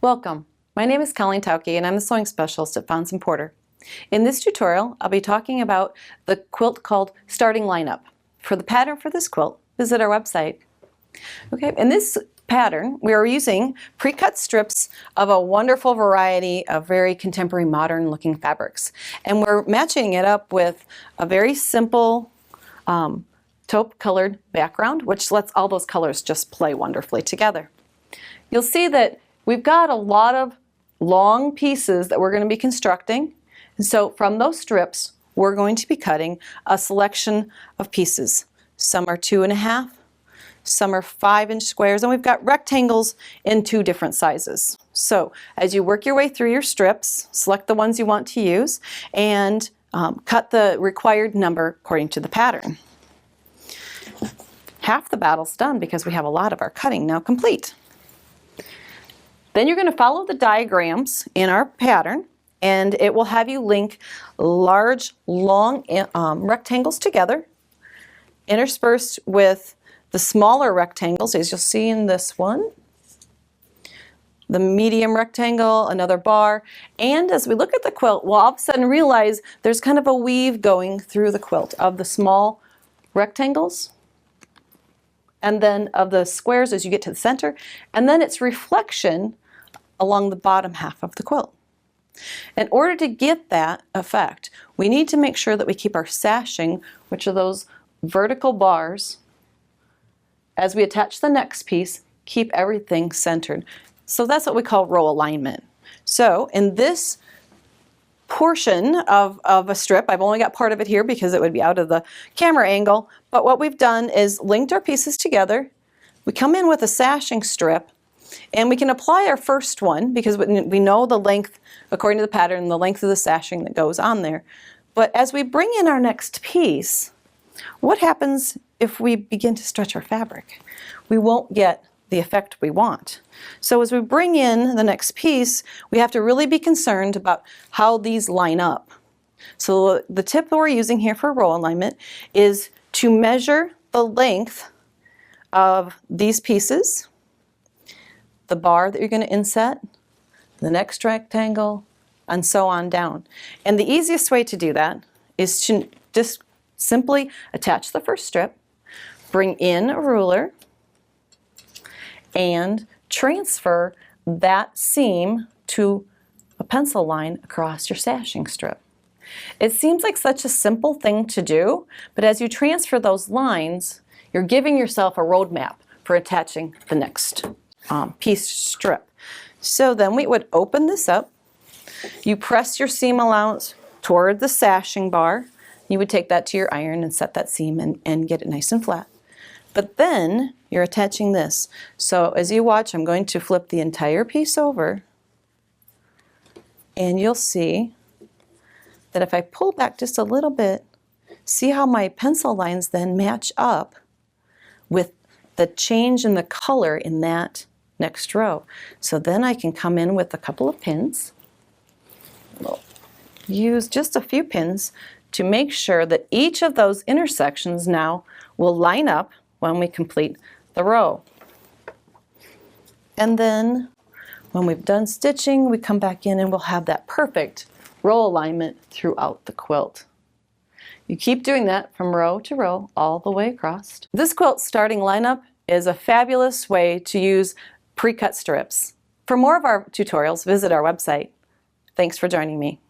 Welcome. My name is Colleen Tauke and I'm the sewing specialist at Fons & Porter. In this tutorial, I'll be talking about the quilt called Starting Lineup. For the pattern for this quilt, visit our website. Okay, in this pattern, we are using pre-cut strips of a wonderful variety of very contemporary, modern-looking fabrics. And we're matching it up with a very simple taupe-colored background, which lets all those colors just play wonderfully together. You'll see that we've got a lot of long pieces that we're going to be constructing. And so from those strips, we're going to be cutting a selection of pieces. Some are 2.5, some are 5-inch squares, and we've got rectangles in 2 different sizes. So as you work your way through your strips, select the ones you want to use and cut the required number according to the pattern. Half the battle's done because we have a lot of our cutting now complete. Then you're going to follow the diagrams in our pattern, and it will have you link large, long rectangles together, interspersed with the smaller rectangles, as you'll see in this one, the medium rectangle, another bar, and as we look at the quilt, we'll all of a sudden realize there's kind of a weave going through the quilt of the small rectangles, and then of the squares as you get to the center, and then its reflection along the bottom half of the quilt. In order to get that effect, we need to make sure that we keep our sashing, which are those vertical bars, as we attach the next piece, keep everything centered. So that's what we call row alignment. So in this portion of a strip, I've only got part of it here because it would be out of the camera angle, but what we've done is linked our pieces together. We come in with a sashing strip, and we can apply our first one because we know the length, according to the pattern, the length of the sashing that goes on there. But as we bring in our next piece, what happens if we begin to stretch our fabric? We won't get the effect we want. So as we bring in the next piece, we have to really be concerned about how these line up. So the tip that we're using here for row alignment is to measure the length of these pieces, the bar that you're going to inset, the next rectangle, and so on down. And the easiest way to do that is to just simply attach the first strip, bring in a ruler, and transfer that seam to a pencil line across your sashing strip. It seems like such a simple thing to do, but as you transfer those lines, you're giving yourself a roadmap for attaching the next piece strip. So then we would open this up. You press your seam allowance toward the sashing bar. You would take that to your iron and set that seam and get it nice and flat. But then you're attaching this. So as you watch, I'm going to flip the entire piece over, and you'll see that if I pull back just a little bit, see how my pencil lines then match up with the change in the color in that next row. So then I can come in with a couple of pins. We'll use just a few pins to make sure that each of those intersections now will line up when we complete the row. And then when we've done stitching, we come back in and we'll have that perfect row alignment throughout the quilt. You keep doing that from row to row all the way across. This quilt starting lineup is a fabulous way to use pre-cut strips. For more of our tutorials, visit our website. Thanks for joining me.